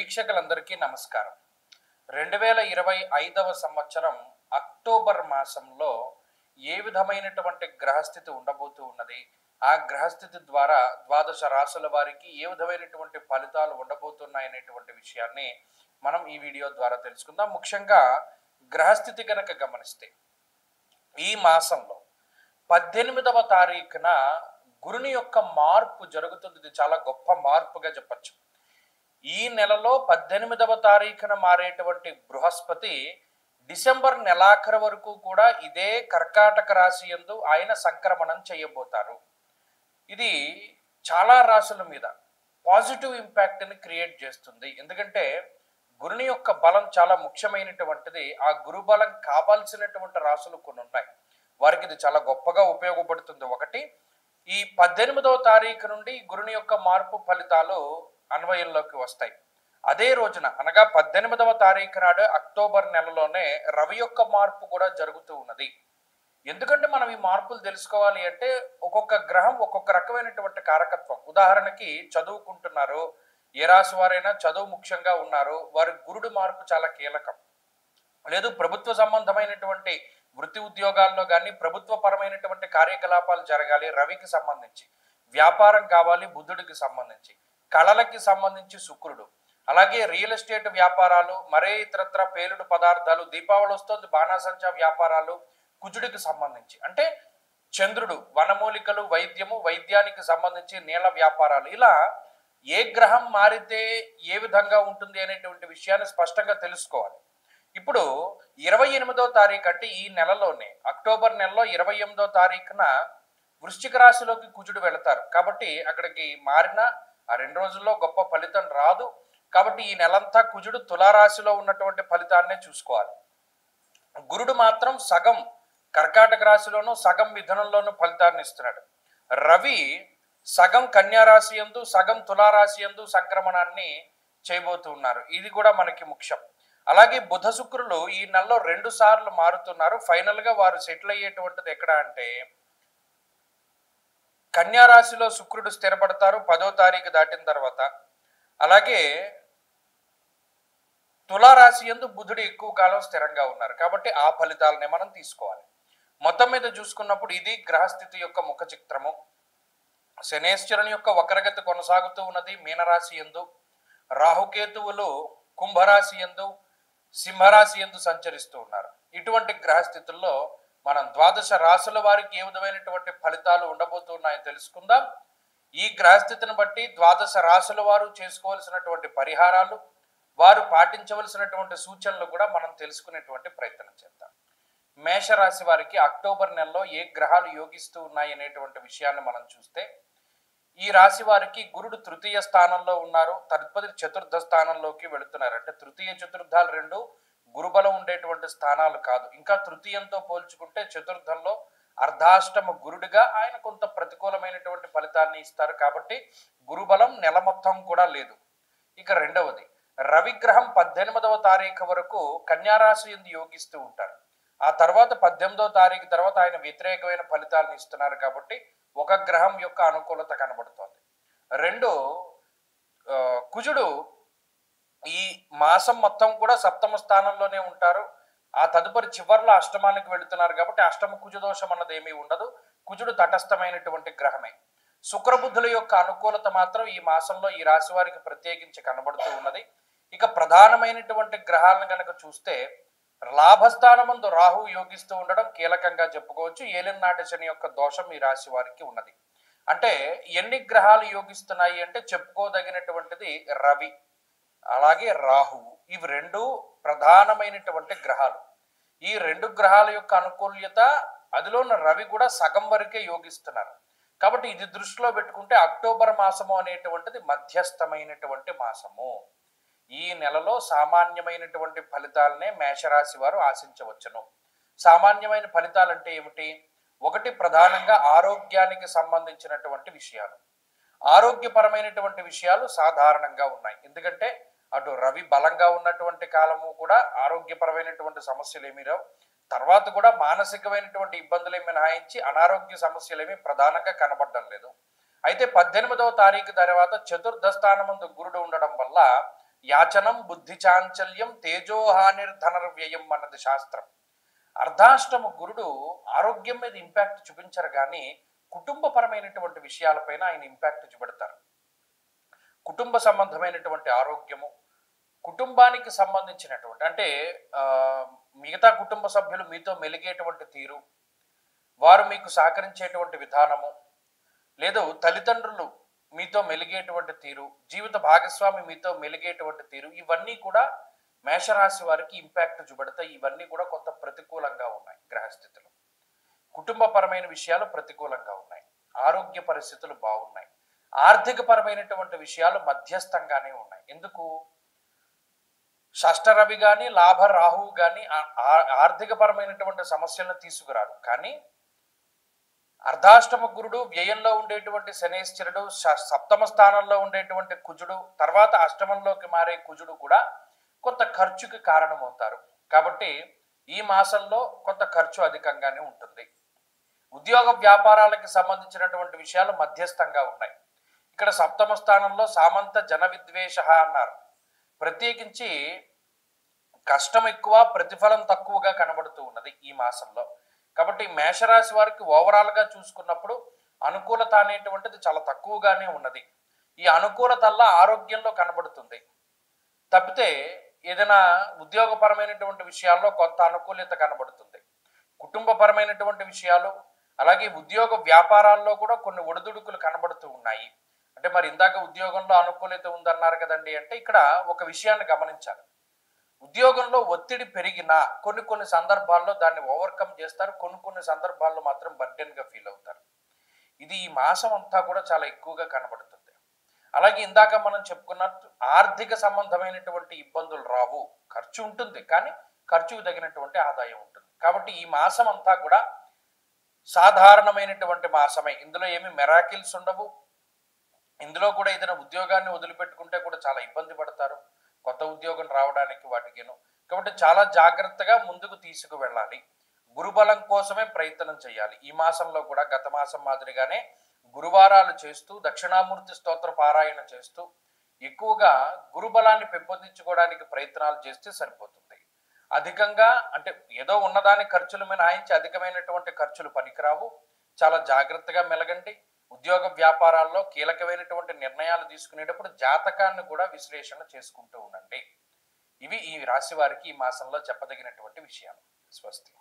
వీక్షకులందరికీ నమస్కారం. 2025వ సంవత్సరం అక్టోబర్ మాసంలో ఏ విధమైనటువంటి గ్రహస్థితి ఉండబోతూ ఉన్నది, ఆ గ్రహస్థితి ద్వారా ద్వాదశ రాశుల వారికి ఏ విధమైనటువంటి ఫలితాలు ఉండబోతున్నాయనేటువంటి విషయాన్ని మనం ఈ వీడియో ద్వారా తెలుసుకుందాం. ముఖ్యంగా గ్రహస్థితి కనుక గమనిస్తే ఈ మాసంలో 18వ తారీఖున గురుని యొక్క మార్పు జరుగుతుంది. ఇది చాలా గొప్ప మార్పుగా చెప్పచ్చు. ఈ నెలలో 18వ తారీఖున మారేటువంటి బృహస్పతి డిసెంబర్ నెలాఖరు వరకు కూడా ఇదే కర్కాటక రాశి యందు ఆయన సంక్రమణం చేయబోతారు. ఇది చాలా రాశుల మీద పాజిటివ్ ఇంపాక్ట్ని క్రియేట్ చేస్తుంది. ఎందుకంటే గురుని యొక్క బలం చాలా ముఖ్యమైనటువంటిది. ఆ గురు బలం కావాల్సినటువంటి రాశులు కొన్ని ఉన్నాయి, వారికి ఇది చాలా గొప్పగా ఉపయోగపడుతుంది. ఒకటి, ఈ 18వ తారీఖు నుండి గురుని యొక్క మార్పు ఫలితాలు అన్వయంలోకి వస్తాయి. అదే రోజున అనగా 18వ తారీఖు నాడు అక్టోబర్ నెలలోనే రవి యొక్క మార్పు కూడా జరుగుతూ ఉన్నది. ఎందుకంటే మనం ఈ మార్పులు తెలుసుకోవాలి అంటే ఒక్కొక్క గ్రహం ఒక్కొక్క రకమైనటువంటి కారకత్వం. ఉదాహరణకి చదువుకుంటున్నారు, ఏ రాశి వారైనా చదువు ముఖ్యంగా ఉన్నారు, వారి గురుడు మార్పు చాలా కీలకం. లేదు ప్రభుత్వ సంబంధమైనటువంటి వృత్తి ఉద్యోగాల్లో కానీ ప్రభుత్వ పరమైనటువంటి కార్యకలాపాలు జరగాలి, రవికి సంబంధించి. వ్యాపారం కావాలి, బుధుడికి సంబంధించి. కళలకి సంబంధించి శుక్రుడు. అలాగే రియల్ ఎస్టేట్ వ్యాపారాలు, మరే ఇతరత్ర పేలుడు పదార్థాలు, దీపావళి వస్తుంది, బాణాసంచా వ్యాపారాలు కుజుడికి సంబంధించి. అంటే చంద్రుడు వనమూలికలు, వైద్యము, వైద్యానికి సంబంధించి నీళ్ల వ్యాపారాలు. ఇలా ఏ గ్రహం మారితే ఏ విధంగా ఉంటుంది అనేటువంటి విషయాన్ని స్పష్టంగా తెలుసుకోవాలి. ఇప్పుడు 28వ తారీఖు అంటే ఈ నెలలోనే అక్టోబర్ నెలలో 28వ తారీఖున వృశ్చిక రాశిలోకి కుజుడు వెళతారు. కాబట్టి అక్కడికి మారిన ఆ 2 రోజుల్లో గొప్ప ఫలితం రాదు. కాబట్టి ఈ నెలంతా కుజుడు తులారాశిలో ఉన్నటువంటి ఫలితాన్నే చూసుకోవాలి. గురుడు మాత్రం సగం కర్కాటక రాశిలోను సగం మిథునంలోను ఫలితాన్ని ఇస్తున్నాడు. రవి సగం కన్యా రాశి యందు సగం తులారాశి యందు సంక్రమణాన్ని చేయబోతున్నారు. ఇది కూడా మనకి ముఖ్యం. అలాగే బుధ శుక్రులు ఈ నెలలో 2 సార్లు మారుతున్నారు. ఫైనల్ గా వారు సెటిల్ అయ్యేటువంటిది ఎక్కడ అంటే కన్యా రాశిలో శుక్రుడు స్థిరపడతారు 10వ తారీఖు దాటిన తర్వాత. అలాగే తులారాశి యందు బుధుడు ఎక్కువ కాలం స్థిరంగా ఉన్నారు. కాబట్టి ఆ ఫలితాలనే మనం తీసుకోవాలి. మొత్తం మీద చూసుకున్నప్పుడు ఇది గ్రహస్థితి యొక్క ముఖ చిత్రము. శనేశ్వరుని యొక్క వక్రగతి కొనసాగుతూ ఉన్నది మీనరాశి యందు. రాహుకేతువులు కుంభరాశి యందు, సింహరాశి యందు సంచరిస్తూ ఉన్నారు. ఇటువంటి గ్రహస్థితుల్లో మనం ద్వాదశ రాశుల వారికి ఏ విధమైనటువంటి ఫలితాలు ఉండబోతున్నాయో తెలుసుకుందాం. ఈ గ్రహస్థితిని బట్టి ద్వాదశ రాశుల వారు చేసుకోవాల్సినటువంటి పరిహారాలు, వారు పాటించవలసినటువంటి సూచనలు కూడా మనం తెలుసుకునేటువంటి ప్రయత్నం చేద్దాం. మేషరాశి వారికి అక్టోబర్ నెలలో ఏ గ్రహాలు యోగిస్తూ ఉన్నాయి అనేటువంటి విషయాన్ని మనం చూస్తే ఈ రాశి వారికి గురుడు తృతీయ స్థానంలో ఉన్నారు. తదుపరి చతుర్థ స్థానంలోకి వెళుతున్నారు. అంటే తృతీయ చతుర్థాలు రెండు గురుబలం ఉండేటువంటి స్థానాలు కాదు. ఇంకా తృతీయంతో పోల్చుకుంటే చతుర్థంలో అర్ధాష్టమ గురుడిగా ఆయన కొంత ప్రతికూలమైనటువంటి ఫలితాన్ని ఇస్తారు. కాబట్టి గురుబలం నెల మొత్తం కూడా లేదు. ఇక రెండవది, రవిగ్రహం 18వ తారీఖు వరకు కన్యారాశి యందు యోగిస్తూ ఉంటారు. ఆ తర్వాత 18వ తారీఖు తర్వాత ఆయన వ్యతిరేకమైన ఫలితాలను ఇస్తున్నారు. కాబట్టి ఒక గ్రహం యొక్క అనుకూలత కనబడుతోంది. రెండు, కుజుడు ఈ మాసం మొత్తం కూడా సప్తమ స్థానంలోనే ఉంటారు. ఆ తదుపరి చివర్లో అష్టమానికి వెళుతున్నారు. కాబట్టి అష్టమ కుజ దోషం అన్నది ఏమీ ఉండదు. కుజుడు తటస్థమైనటువంటి గ్రహమే. శుక్రబుద్ధుల యొక్క అనుకూలత మాత్రం ఈ మాసంలో ఈ రాశి వారికి ప్రత్యేకించి కనబడుతూ ఉన్నది. ఇక ప్రధానమైనటువంటి గ్రహాలను కనుక చూస్తే లాభస్థానమందు రాహు యోగిస్తూ ఉండడం కీలకంగా చెప్పుకోవచ్చు. ఏలినాటి శని యొక్క దోషం ఈ రాశి వారికి ఉన్నది. అంటే ఎన్ని గ్రహాలు యోగిస్తున్నాయి అంటే చెప్పుకోదగినటువంటిది రవి, అలాగే రాహువు. ఇవి రెండు ప్రధానమైనటువంటి గ్రహాలు. ఈ 2 గ్రహాల యొక్క అనుకూల్యత, అదిలో ఉన్న రవి కూడా సగం వరకే యోగిస్తున్నారు. కాబట్టి ఇది దృష్టిలో పెట్టుకుంటే అక్టోబర్ మాసము అనేటువంటిది మధ్యస్థమైనటువంటి మాసము. ఈ నెలలో సామాన్యమైనటువంటి ఫలితాలనే మేషరాశి వారు ఆశించవచ్చును. సామాన్యమైన ఫలితాలు అంటే ఏమిటి? ఒకటి, ప్రధానంగా ఆరోగ్యానికి సంబంధించినటువంటి విషయాలు. ఆరోగ్యపరమైనటువంటి విషయాలు సాధారణంగా ఉన్నాయి. ఎందుకంటే అటు రవి బలంగా ఉన్నటువంటి కాలము కూడా ఆరోగ్యపరమైనటువంటి సమస్యలు ఏమీ రావు. తర్వాత కూడా మానసికమైనటువంటి ఇబ్బందులు ఏమి మినహాయించి అనారోగ్య సమస్యలు ఏమీ ప్రధానంగా కనబడడం లేదు. అయితే 18వ తారీఖు తర్వాత చతుర్థ స్థానమందు గురుడు ఉండడం వల్ల యాచనం బుద్ధి చాంచల్యం తేజోహానిర్ధనర్వ్యయం అన్నది శాస్త్రం. అర్ధాష్టమ గురుడు ఆరోగ్యం మీద ఇంపాక్ట్ చూపించరు కానీ కుటుంబపరమైనటువంటి విషయాలపైన ఆయన ఇంపాక్ట్ చూపెడతారు. కుటుంబ సంబంధమైనటువంటి ఆరోగ్యము, కుటుంబానికి సంబంధించినటువంటి అంటే మిగతా కుటుంబ సభ్యులు మీతో మెలిగేటువంటి తీరు, వారు మీకు సహకరించేటువంటి విధానము, లేదు తల్లిదండ్రులు మీతో మెలిగేటువంటి తీరు, జీవిత భాగస్వామి మీతో మెలిగేటువంటి తీరు, ఇవన్నీ కూడా మేషరాశి వారికి ఇంపాక్ట్ చూపెడతాయి. ఇవన్నీ కూడా కొంత ప్రతికూలంగా ఉన్నాయి గ్రహస్థితులు. కుటుంబపరమైన విషయాలు ప్రతికూలంగా ఉన్నాయి, ఆరోగ్య పరిస్థితులు బాగున్నాయి, ఆర్థిక పరమైనటువంటి విషయాలు మధ్యస్థంగానే ఉన్నాయి. ఎందుకు? షష్ఠరవి కానీ లాభ రాహువు కానీ ఆర్థిక పరమైనటువంటి సమస్యలను తీసుకురారు, కానీ అర్ధాష్టమ గురుడు, వ్యయంలో ఉండేటువంటి శనేశ్వరుడు, సప్తమ స్థానంలో ఉండేటువంటి కుజుడు, తర్వాత అష్టమంలోకి మారే కుజుడు కూడా కొంత ఖర్చుకి కారణమవుతారు. కాబట్టి ఈ మాసంలో కొంత ఖర్చు అధికంగానే ఉంటుంది. ఉద్యోగ వ్యాపారాలకు సంబంధించినటువంటి విషయాలు మధ్యస్థంగా ఉన్నాయి. ఇక్కడ సప్తమ స్థానంలో సామంత జన విద్వేష అన్నారు. ప్రత్యేకించి కష్టం ఎక్కువ, ప్రతిఫలం తక్కువగా కనబడుతూ ఉన్నది ఈ మాసంలో. కాబట్టి మేషరాశి వారికి ఓవరాల్గా చూసుకున్నప్పుడు అనుకూలత అనేటువంటిది చాలా తక్కువగానే ఉన్నది. ఈ అనుకూలతల్లా ఆరోగ్యంలో కనబడుతుంది తప్పితే ఏదైనా ఉద్యోగపరమైనటువంటి విషయాల్లో కొంత అనుకూలత కనబడుతుంది. కుటుంబపరమైనటువంటి విషయాలు, అలాగే ఉద్యోగ వ్యాపారాల్లో కూడా కొన్ని ఒడిదుడుకులు కనబడుతూ ఉన్నాయి. అంటే మరి ఇందాక ఉద్యోగంలో అనుకూలత ఉందన్నారు కదండి అంటే ఇక్కడ ఒక విషయాన్ని గమనించాలి. ఉద్యోగంలో ఒత్తిడి పెరిగినా కొన్ని సందర్భాల్లో దాన్ని ఓవర్కమ్ చేస్తారు, కొన్ని సందర్భాల్లో మాత్రం బర్డెన్గా ఫీల్ అవుతారు. ఇది ఈ మాసం అంతా కూడా చాలా ఎక్కువగా కనబడుతుంది. అలాగే ఇందాక మనం చెప్పుకున్నట్టు ఆర్థిక సంబంధమైనటువంటి ఇబ్బందులు రావు, ఖర్చు ఉంటుంది కానీ ఖర్చుకు తగినటువంటి ఆదాయం ఉంటుంది. కాబట్టి ఈ మాసం అంతా కూడా సాధారణమైనటువంటి మాసమే. ఇందులో ఏమి మెరాకిల్స్ ఉండవు. ఇందులో కూడా ఏదైనా ఉద్యోగాన్ని వదిలిపెట్టుకుంటే కూడా చాలా ఇబ్బంది పడతారు కొత్త ఉద్యోగం రావడానికి వాటికిను. కాబట్టి చాలా జాగ్రత్తగా ముందుకు తీసుకు వెళ్ళాలి. గురుబలం కోసమే ప్రయత్నం చేయాలి. ఈ మాసంలో కూడా గత మాసం మాదిరిగానే గురువారాలు చేస్తూ, దక్షిణామూర్తి స్తోత్ర పారాయణ చేస్తూ ఎక్కువగా గురుబలాన్ని పెంపొందించుకోవడానికి ప్రయత్నాలు చేస్తే సరిపోతుంది. అధికంగా అంటే ఏదో ఉన్నదాని ఖర్చులు మినహాయించి అధికమైనటువంటి ఖర్చులు పనికిరావు. చాలా జాగ్రత్తగా మెలగండి. ఉద్యోగ వ్యాపారాల్లో కీలకమైనటువంటి నిర్ణయాలు తీసుకునేటప్పుడు జాతకాన్ని కూడా విశ్లేషణ చేసుకుంటూ ఉండండి. ఇవి ఈ రాశి వారికి ఈ మాసంలో చెప్పదగినటువంటి విషయాలు. స్వస్తి.